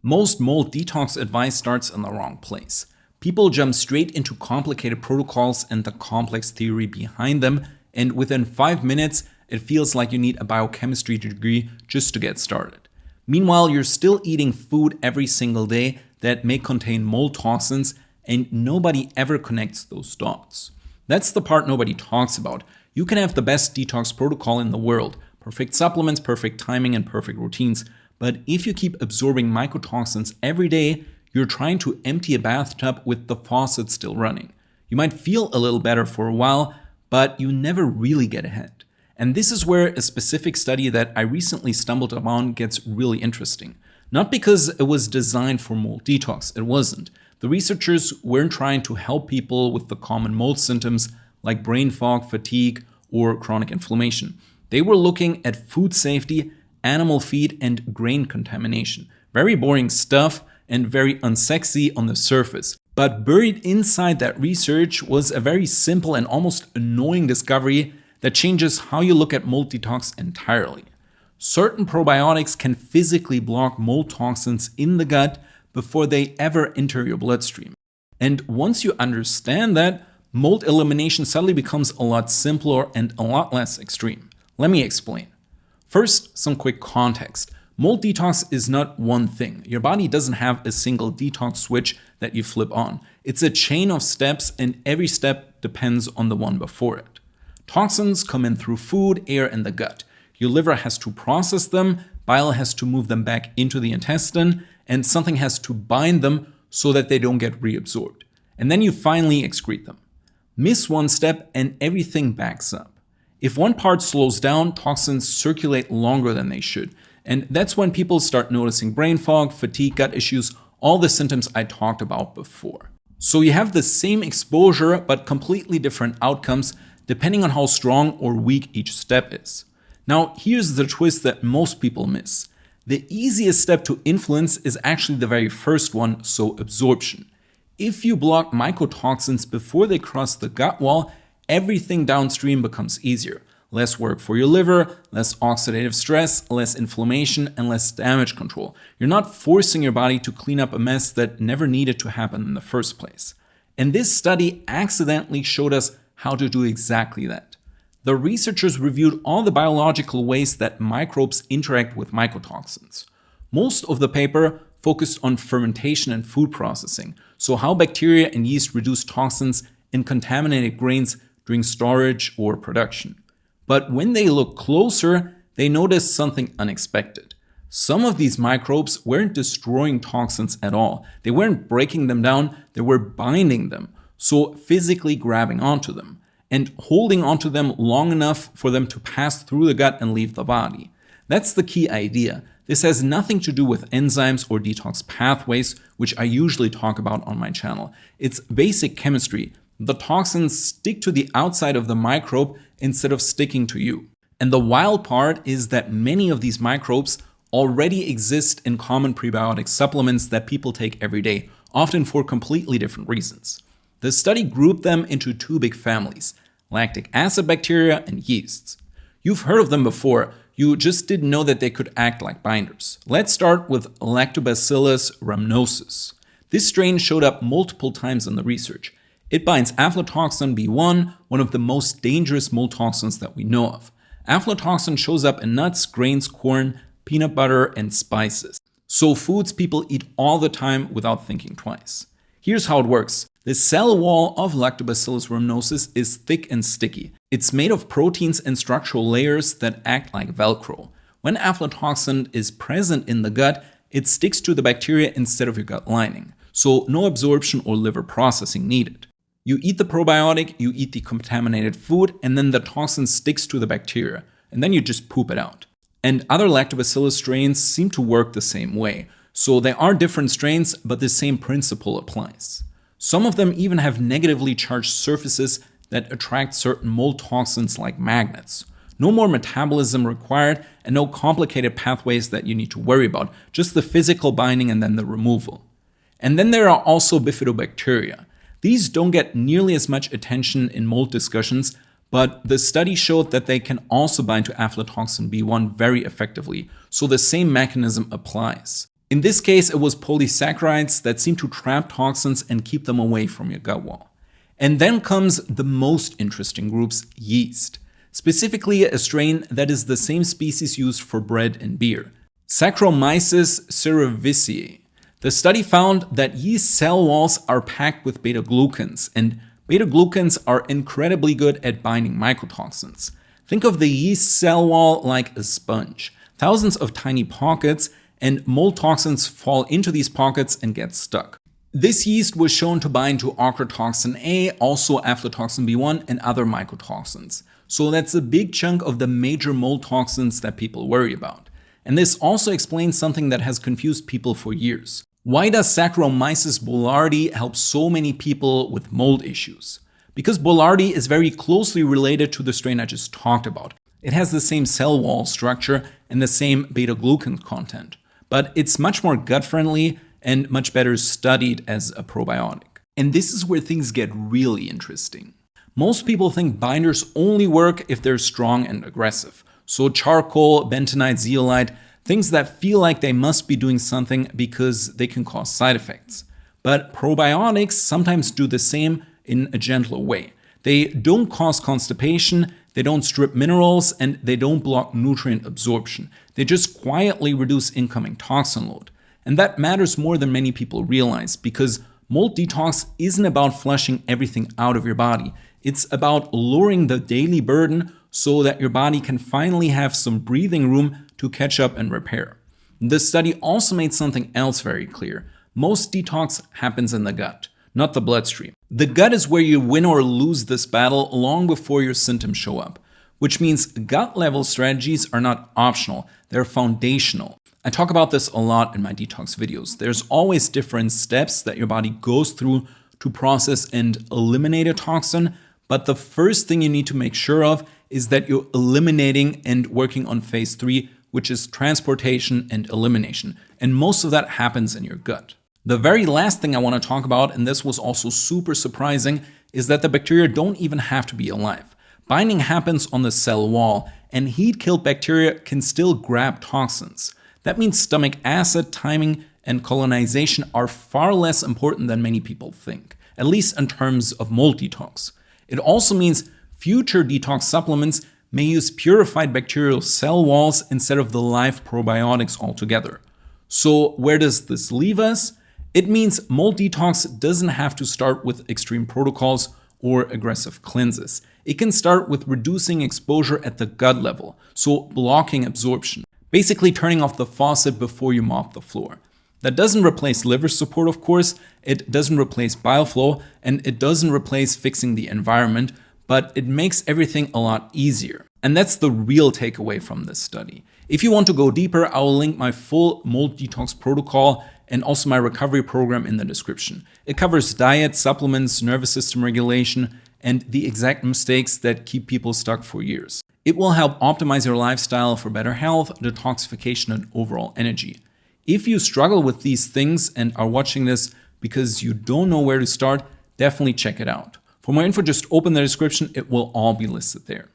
Most mold detox advice starts in the wrong place. People jump straight into complicated protocols and the complex theory behind them, and within 5 minutes, it feels like you need a biochemistry degree just to get started. Meanwhile, you're still eating food every single day that may contain mold toxins, and nobody ever connects those dots. That's the part nobody talks about. You can have the best detox protocol in the world, perfect supplements, perfect timing, and perfect routines. But if you keep absorbing mycotoxins every day, you're trying to empty a bathtub with the faucet still running. You might feel a little better for a while, but you never really get ahead. And this is where a specific study that I recently stumbled upon gets really interesting. Not because it was designed for mold detox, it wasn't. The researchers weren't trying to help people with the common mold symptoms like brain fog, fatigue, or chronic inflammation. They were looking at food safety, animal feed, and grain contamination. Very boring stuff and very unsexy on the surface. But buried inside that research was a very simple and almost annoying discovery that changes how you look at mold detox entirely. Certain probiotics can physically block mold toxins in the gut before they ever enter your bloodstream. And once you understand that, mold elimination suddenly becomes a lot simpler and a lot less extreme. Let me explain. First, some quick context. Mold detox is not one thing. Your body doesn't have a single detox switch that you flip on. It's a chain of steps, and every step depends on the one before it. Toxins come in through food, air, and the gut. Your liver has to process them, bile has to move them back into the intestine, and something has to bind them so that they don't get reabsorbed. And then you finally excrete them. Miss one step and everything backs up. If one part slows down, toxins circulate longer than they should. And that's when people start noticing brain fog, fatigue, gut issues, all the symptoms I talked about before. So you have the same exposure, but completely different outcomes depending on how strong or weak each step is. Now, here's the twist that most people miss. The easiest step to influence is actually the very first one, so absorption. If you block mycotoxins before they cross the gut wall, everything downstream becomes easier. Less work for your liver, less oxidative stress, less inflammation, and less damage control. You're not forcing your body to clean up a mess that never needed to happen in the first place. And this study accidentally showed us how to do exactly that. The researchers reviewed all the biological ways that microbes interact with mycotoxins. Most of the paper focused on fermentation and food processing, so how bacteria and yeast reduce toxins in contaminated grains during storage or production. But when they looked closer, they noticed something unexpected. Some of these microbes weren't destroying toxins at all. They weren't breaking them down, they were binding them, so physically grabbing onto them and holding onto them long enough for them to pass through the gut and leave the body. That's the key idea. This has nothing to do with enzymes or detox pathways, which I usually talk about on my channel. It's basic chemistry. The toxins stick to the outside of the microbe instead of sticking to you. And the wild part is that many of these microbes already exist in common prebiotic supplements that people take every day, often for completely different reasons. The study grouped them into two big families, lactic acid bacteria and yeasts. You've heard of them before, you just didn't know that they could act like binders. Let's start with Lactobacillus rhamnosus. This strain showed up multiple times in the research. It binds aflatoxin B1, one of the most dangerous mold toxins that we know of. Aflatoxin shows up in nuts, grains, corn, peanut butter, and spices. So foods people eat all the time without thinking twice. Here's how it works. The cell wall of Lactobacillus rhamnosus is thick and sticky. It's made of proteins and structural layers that act like Velcro. When aflatoxin is present in the gut, it sticks to the bacteria instead of your gut lining. So no absorption or liver processing needed. You eat the probiotic, you eat the contaminated food, and then the toxin sticks to the bacteria, and then you just poop it out. And other lactobacillus strains seem to work the same way. So they are different strains, but the same principle applies. Some of them even have negatively charged surfaces that attract certain mold toxins like magnets. No more metabolism required and no complicated pathways that you need to worry about, just the physical binding and then the removal. And then there are also bifidobacteria. These don't get nearly as much attention in mold discussions, but the study showed that they can also bind to aflatoxin B1 very effectively, so the same mechanism applies. In this case, it was polysaccharides that seem to trap toxins and keep them away from your gut wall. And then comes the most interesting groups, yeast. Specifically, a strain that is the same species used for bread and beer, Saccharomyces cerevisiae. The study found that yeast cell walls are packed with beta-glucans, and beta-glucans are incredibly good at binding mycotoxins. Think of the yeast cell wall like a sponge. Thousands of tiny pockets, and mold toxins fall into these pockets and get stuck. This yeast was shown to bind to ochratoxin A, also aflatoxin B1, and other mycotoxins. So that's a big chunk of the major mold toxins that people worry about. And this also explains something that has confused people for years. Why does Saccharomyces boulardii help so many people with mold issues? Because boulardii is very closely related to the strain I just talked about. It has the same cell wall structure and the same beta-glucan content, but it's much more gut-friendly and much better studied as a probiotic. And this is where things get really interesting. Most people think binders only work if they're strong and aggressive. So charcoal, bentonite, zeolite, things that feel like they must be doing something because they can cause side effects. But probiotics sometimes do the same in a gentler way. They don't cause constipation, they don't strip minerals, and they don't block nutrient absorption. They just quietly reduce incoming toxin load. And that matters more than many people realize, because mold detox isn't about flushing everything out of your body. It's about lowering the daily burden so that your body can finally have some breathing room to catch up and repair. This study also made something else very clear. Most detox happens in the gut, not the bloodstream. The gut is where you win or lose this battle long before your symptoms show up, which means gut-level strategies are not optional, they're foundational. I talk about this a lot in my detox videos. There's always different steps that your body goes through to process and eliminate a toxin, but the first thing you need to make sure of is that you're eliminating and working on phase 3, which is transportation and elimination. And most of that happens in your gut. The very last thing I want to talk about, and this was also super surprising, is that the bacteria don't even have to be alive. Binding happens on the cell wall, and heat-killed bacteria can still grab toxins. That means stomach acid, timing, and colonization are far less important than many people think, at least in terms of mold detox. It also means future detox supplements may use purified bacterial cell walls instead of the live probiotics altogether. So where does this leave us? It means mold detox doesn't have to start with extreme protocols or aggressive cleanses. It can start with reducing exposure at the gut level, so blocking absorption. Basically turning off the faucet before you mop the floor. That doesn't replace liver support, of course, it doesn't replace bile flow, and it doesn't replace fixing the environment, but it makes everything a lot easier. And that's the real takeaway from this study. If you want to go deeper, I will link my full mold detox protocol and also my recovery program in the description. It covers diet, supplements, nervous system regulation, and the exact mistakes that keep people stuck for years. It will help optimize your lifestyle for better health, detoxification, and overall energy. If you struggle with these things and are watching this because you don't know where to start, definitely check it out. For more info, just open the description. It will all be listed there.